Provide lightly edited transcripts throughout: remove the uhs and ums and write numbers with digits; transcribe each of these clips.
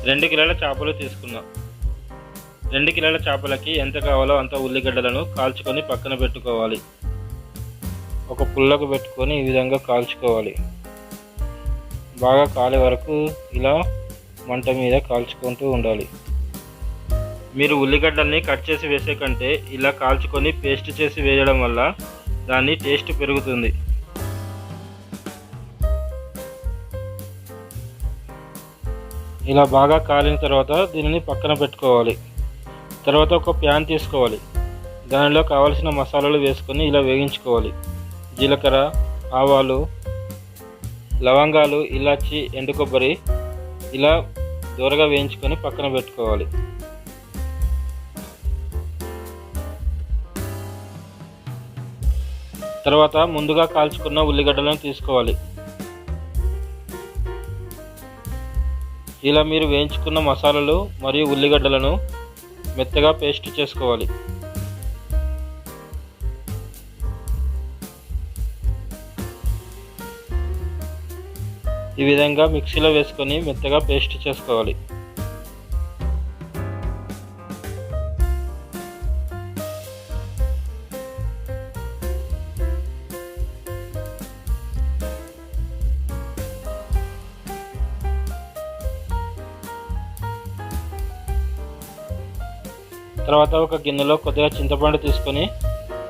2 కిలోల చేపలు తీసుకున్నాం. 2 కిలోల చేపలకి ఎంత కావాలో అంత ఉల్లిగడ్డలను కాల్చుకొని పక్కన పెట్టుకోవాలి. ఒక పుల్లకు పెట్టుకొని ఈ విధంగా కాల్చుకోవాలి. బాగా కాలే వరకు ఇలా మంట మీద కాల్చుకుంటూ ఉండాలి. మీరు ఉల్లిగడ్డల్ని కట్ చేసి వేసే కంటే ఇలా కాల్చుకొని పేస్ట్ చేసి వేయడం వల్ల దాని టేస్ట్ పెరుగుతుంది. ఇలా బాగా కాలిన తర్వాత దీనిని పక్కన పెట్టుకోవాలి. తర్వాత ఒక ప్యాన్ తీసుకోవాలి. దానిలో కావలసిన మసాలాలు వేసుకొని ఇలా వేగించుకోవాలి. జీలకర్ర, ఆవాలు, లవంగాలు, ఇలాచి, ఎండు కొబ్బరి ఇలా దూరగా వేయించుకొని పక్కన పెట్టుకోవాలి. తర్వాత ముందుగా కాల్చుకున్న ఉల్లిగడ్డలను తీసుకోవాలి. ఇలా మీరు వేయించుకున్న మసాలాలు మరియు ఉల్లిగడ్డలను మెత్తగా పేస్ట్ చేసుకోవాలి. ఈ విధంగా మిక్సీలో వేసుకొని మెత్తగా పేస్ట్ చేసుకోవాలి. తర్వాత ఒక గిన్నెలో కొద్దిగా చింతపండు తీసుకొని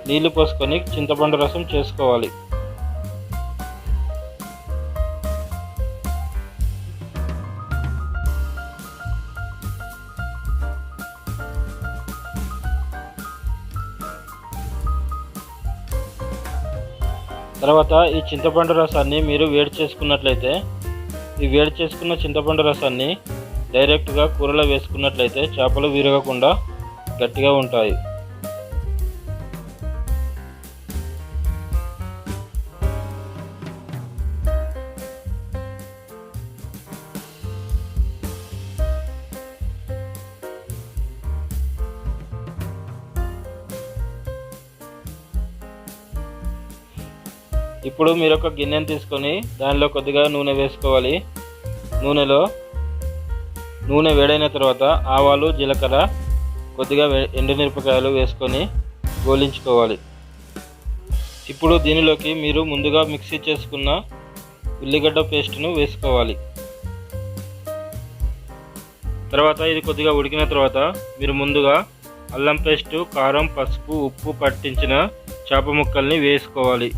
నీళ్లు పోసుకొని చింతపండు రసం చేసుకోవాలి. తర్వాత ఈ చింతపండు రసాన్ని మీరు వేడి చేసుకున్నట్లయితే ఈ వేడి చేసుకున్న చింతపండు రసాన్ని డైరెక్ట్గా కూరలో వేసుకున్నట్లయితే చేపలు విరగకుండా గట్టిగా ఉంటాయి. ఇప్పుడు మీరు ఒక గిన్నెను తీసుకొని దానిలో కొద్దిగా నూనె వేసుకోవాలి. నూనె వేడైన తర్వాత ఆవాలు, జీలకర్ర, కొద్దిగా ఎండుమిరపకాయలు వేసుకొని గోలించుకోవాలి. ఇప్పుడు దీనిలోకి మీరు ముందుగా మిక్సీ చేసుకున్న ఉల్లిగడ్డ పేస్ట్ను వేసుకోవాలి. తర్వాత ఇది కొద్దిగా ఉడికిన తర్వాత మీరు ముందుగా అల్లం పేస్టు, కారం, పసుపు, ఉప్పు పట్టించిన చేప ముక్కల్ని వేసుకోవాలి.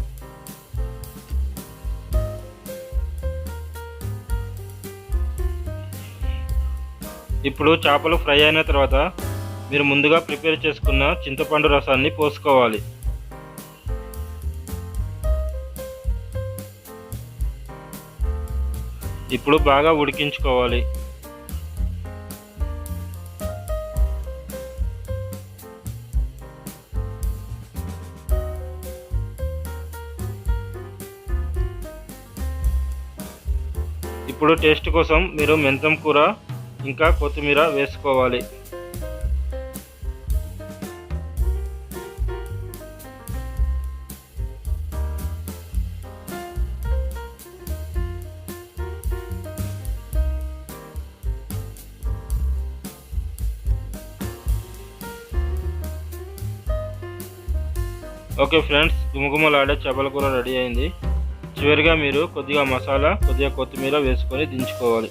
ఇప్పుడు చేపలు ఫ్రై అయిన తర్వాత మీరు ముందుగా ప్రిపేర్ చేసుకున్న చింతపండు రసాన్ని పోసుకోవాలి. ఇప్పుడు బాగా ఉడికించుకోవాలి. ఇప్పుడు టేస్ట్ కోసం మీరు మెంతం కూర ఇంకా కొత్తిమీర వేసుకోవాలి. ఓకే ఫ్రెండ్స్, గుమగుమలాడే చేపల కూర రెడీ అయింది. చివరిగా మీరు కొద్దిగా మసాలా, కొద్దిగా కొత్తిమీర వేసుకొని దించుకోవాలి.